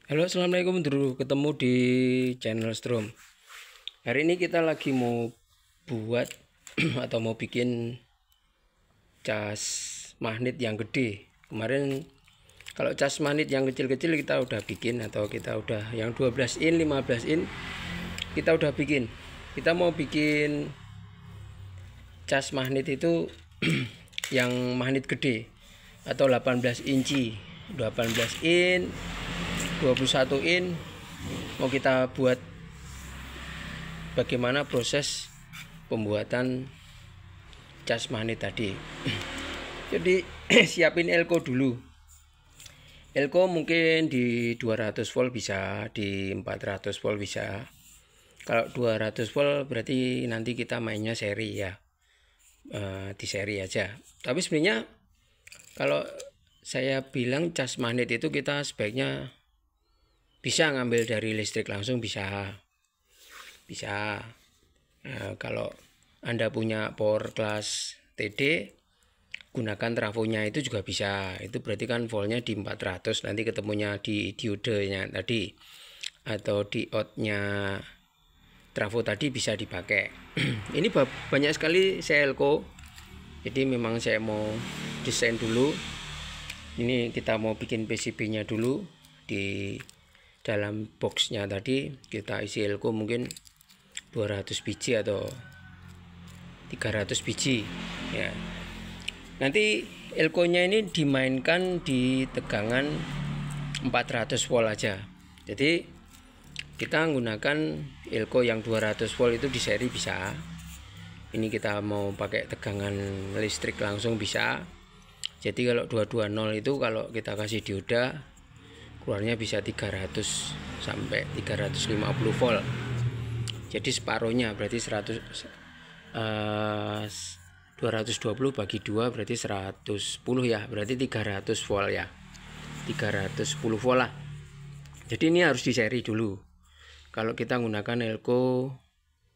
Halo, assalamualaikum dulu, ketemu di channel Strom. Hari ini kita lagi mau buat atau mau bikin cas magnet yang gede. Kemarin kalau cas magnet yang kecil-kecil kita udah bikin, atau kita udah yang 12 in 15 in kita udah bikin. Kita mau bikin cas magnet itu yang magnet gede atau 18 inci, 18 in, 21 in. Mau kita buat bagaimana proses pembuatan cas magnet tadi. Jadi siapin elko dulu. Elko mungkin di 200 volt bisa, di 400 volt bisa. Kalau 200 volt berarti nanti kita mainnya seri ya, di seri aja. Tapi sebenarnya kalau saya bilang cas magnet itu kita sebaiknya bisa ngambil dari listrik langsung, bisa. Kalau Anda punya power class TD, gunakan trafonya itu juga bisa. Itu berarti kan voltnya di 400, nanti ketemunya di diodenya tadi atau diode-nya trafo tadi bisa dipakai. Ini banyak sekali elko, jadi memang saya mau desain dulu. Ini kita mau bikin PCB-nya dulu. Di dalam boxnya tadi kita isi elko mungkin 200 biji atau 300 biji ya. Nanti elko-nya ini dimainkan di tegangan 400 volt aja. Jadi kita menggunakan elko yang 200 volt itu di seri bisa. Ini kita mau pakai tegangan listrik langsung bisa. Jadi kalau 220 itu kalau kita kasih dioda keluarnya bisa 300 sampai 350 volt. Jadi separuhnya berarti 220 bagi 2 berarti 110 ya, berarti 300 volt ya, 310 volt lah. Jadi ini harus di seri dulu kalau kita menggunakan elko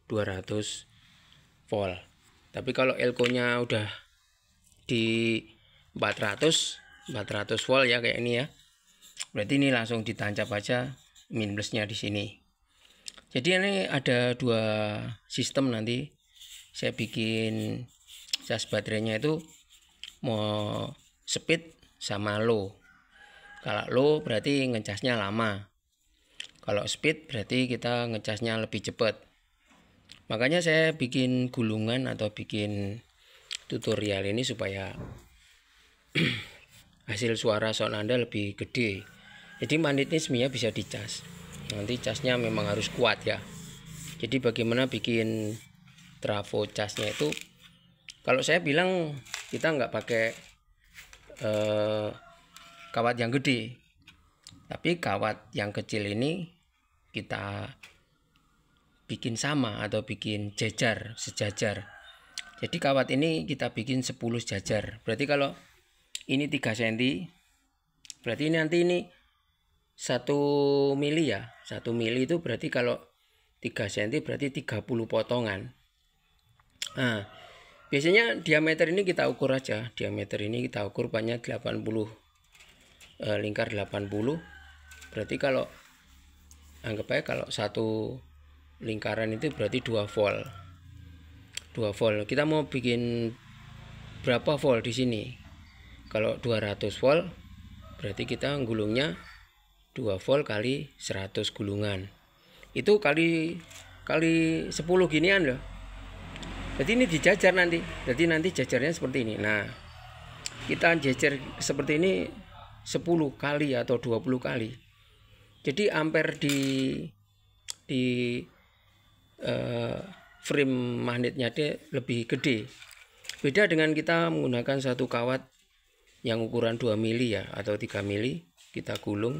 200 volt. Tapi kalau elko-nya udah di 400 volt ya, kayak ini ya, berarti ini langsung ditancap aja min plusnya di sini. Jadi ini ada dua sistem. Nanti saya bikin cas baterainya itu mau speed sama low. Kalau low berarti ngecasnya lama, kalau speed berarti kita ngecasnya lebih cepat. Makanya saya bikin gulungan atau bikin tutorial ini supaya hasil suara sound Anda lebih gede. Jadi magnet ini sebenarnya bisa dicas, nanti casnya memang harus kuat ya. Jadi bagaimana bikin trafo casnya itu, kalau saya bilang kita nggak pakai kawat yang gede, tapi kawat yang kecil ini kita bikin sama atau bikin sejajar. Jadi kawat ini kita bikin 10 sejajar. Berarti kalau ini 3 cm, berarti ini nanti ini 1 mili ya. 1 mili itu berarti kalau 3 cm berarti 30 potongan. Nah, biasanya diameter ini kita ukur aja. Diameter ini kita ukur banyak 80, lingkar 80. Berarti kalau anggap aja kalau satu lingkaran itu berarti 2 volt. 2 volt. Kita mau bikin berapa volt di sini? Kalau 200 volt berarti kita gulungnya 2 volt kali 100 gulungan. Itu kali 10 ginian loh. Jadi ini dijajar nanti. Jadi nanti jajarnya seperti ini. Nah, kita jajar seperti ini 10 kali atau 20 kali. Jadi ampere di frame magnetnya dia lebih gede. Beda dengan kita menggunakan satu kawat yang ukuran 2 mili ya atau 3 mili, kita gulung,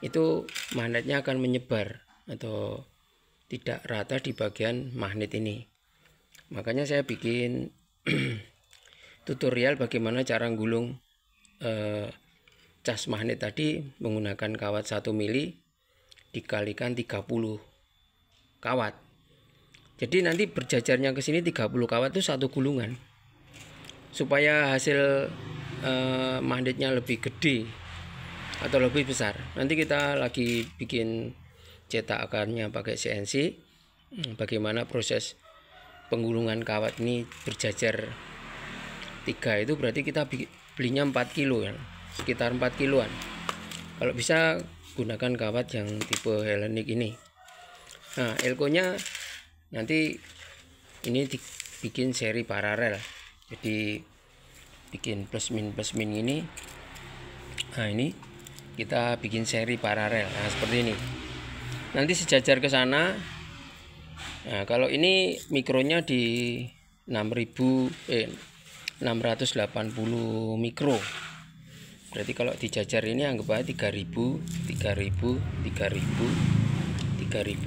itu magnetnya akan menyebar atau tidak rata di bagian magnet ini. Makanya saya bikin tutorial bagaimana cara gulung cas magnet tadi menggunakan kawat 1 mili dikalikan 30 kawat. Jadi nanti berjajarnya ke sini 30 kawat itu satu gulungan. Supaya hasil magnetnya lebih gede, atau lebih besar. Nanti kita lagi bikin cetakannya pakai CNC, bagaimana proses penggulungan kawat ini berjajar 3 itu berarti kita belinya 4 kilo ya, sekitar 4 kiloan. Kalau bisa gunakan kawat yang tipe Hellenic ini. Nah, elko-nya nanti ini dibikin seri paralel, jadi bikin plus min ini. Nah, ini kita bikin seri paralel. Nah, seperti ini. Nanti sejajar ke sana. Nah, kalau ini mikronya di 680 mikro. Berarti kalau dijajar ini anggap aja 3000.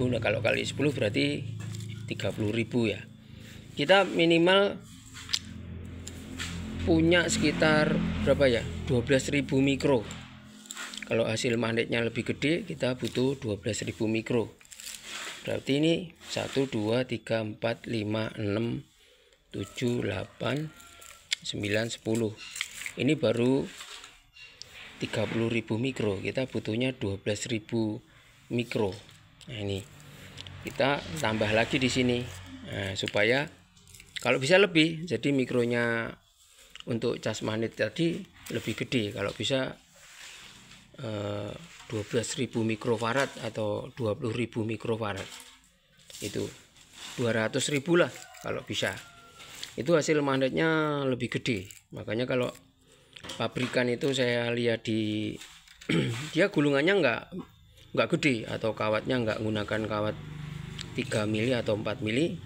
Nah, kalau kali 10 berarti 30.000 ya. Kita minimal punya sekitar berapa ya? 12.000 mikro. Kalau hasil magnetnya lebih gede, kita butuh 12.000 mikro. Berarti ini 1 2 3 4 5 6 7 8 9 10. Ini baru 30.000 mikro, kita butuhnya 12.000 mikro. Nah, ini kita tambah lagi di sini. Nah, supaya kalau bisa lebih, jadi mikronya untuk cas magnet tadi lebih gede. Kalau bisa 12.000 mikrofarad atau 20.000 mikrofarad, itu 200.000 lah kalau bisa. Itu hasil magnetnya lebih gede. Makanya kalau pabrikan itu saya lihat di dia gulungannya nggak gede, atau kawatnya nggak menggunakan kawat 3 mili atau 4 mili,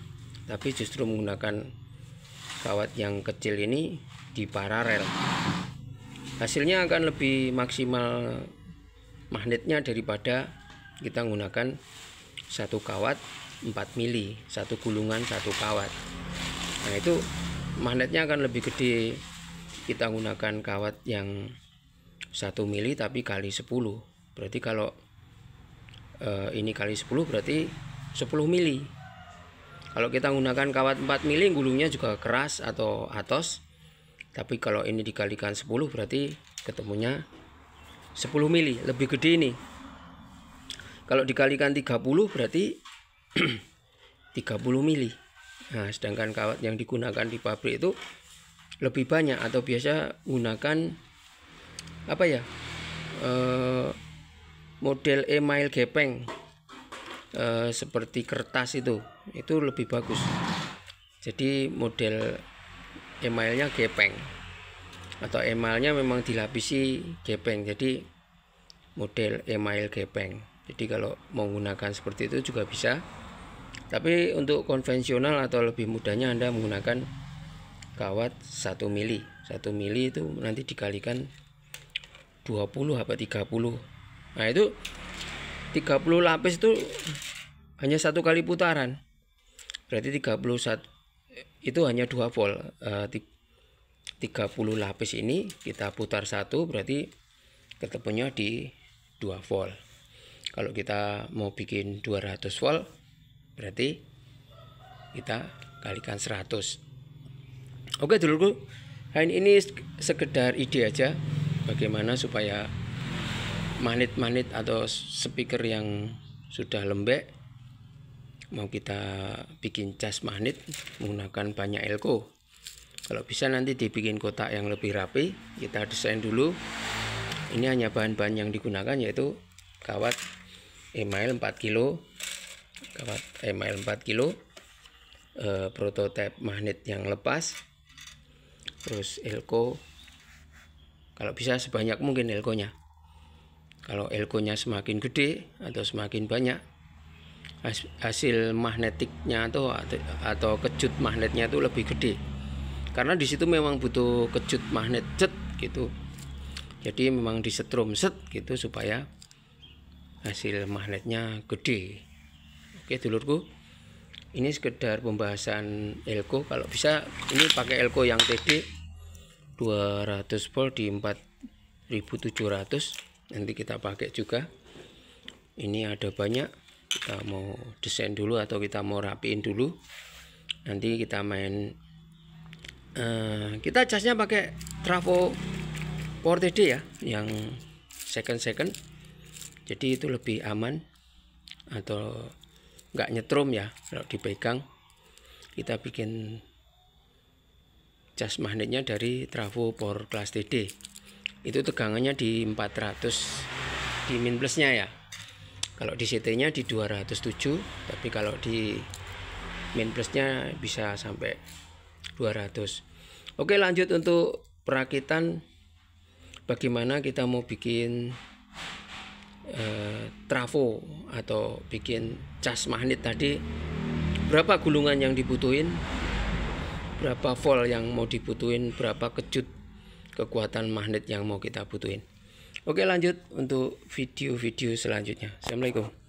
tapi justru menggunakan kawat yang kecil ini di paralel. Hasilnya akan lebih maksimal magnetnya daripada kita menggunakan satu kawat 4 mili, satu gulungan satu kawat. Nah, itu magnetnya akan lebih gede kita menggunakan kawat yang 1 mili tapi kali 10. Berarti kalau ini kali 10 berarti 10 mili. Kalau kita menggunakan kawat 4 mili, gulungnya juga keras atau atos. Tapi kalau ini dikalikan 10 berarti ketemunya 10 mili, lebih gede ini. Kalau dikalikan 30 berarti 30 mili. Nah, sedangkan kawat yang digunakan di pabrik itu lebih banyak, atau biasa gunakan apa ya, model email gepeng, seperti kertas itu lebih bagus. Jadi model emailnya gepeng, atau emailnya memang dilapisi gepeng, jadi model email gepeng. Jadi kalau mau menggunakan seperti itu juga bisa. Tapi untuk konvensional atau lebih mudahnya Anda menggunakan kawat 1 mili. 1 mili itu nanti dikalikan 20 apa 30. Nah, itu 30 lapis itu hanya 1 kali putaran. Berarti 31 itu hanya 2 volt. 30 lapis ini kita putar 1 berarti ketemunya di 2 volt. Kalau kita mau bikin 200 volt berarti kita kalikan 100. Oke dulurku, ini sekedar ide aja bagaimana supaya magnet-magnet atau speaker yang sudah lembek mau kita bikin cas magnet menggunakan banyak elko. Kalau bisa nanti dibikin kotak yang lebih rapi, kita desain dulu. Ini hanya bahan-bahan yang digunakan yaitu kawat email 4 kilo, kawat email 4 kilo, prototipe magnet yang lepas, terus elko. Kalau bisa sebanyak mungkin elkonya. Kalau elkonya semakin gede atau semakin banyak, hasil magnetiknya atau kejut magnetnya itu lebih gede. Karena di situ memang butuh kejut magnet cet gitu. Jadi memang disetrum set gitu supaya hasil magnetnya gede. Oke dulurku, ini sekedar pembahasan elko. Kalau bisa ini pakai elko yang TD 200 volt di 4700, nanti kita pakai juga. Ini ada banyak, kita mau desain dulu atau kita mau rapiin dulu, nanti kita main. Kita casnya pakai trafo Power TD ya, yang second. Jadi itu lebih aman atau nggak nyetrum ya kalau dipegang. Kita bikin cas magnetnya dari trafo power class TD. Itu tegangannya di 400 di min plusnya ya. Kalau di CT nya di 207, tapi kalau di min plusnya bisa sampai 200. Oke, lanjut untuk perakitan. Bagaimana kita mau bikin trafo atau bikin cas magnet tadi. Berapa gulungan yang dibutuhin, berapa volt yang mau dibutuhin, berapa kejut kekuatan magnet yang mau kita butuhin. Oke, lanjut untuk video-video selanjutnya. Assalamualaikum.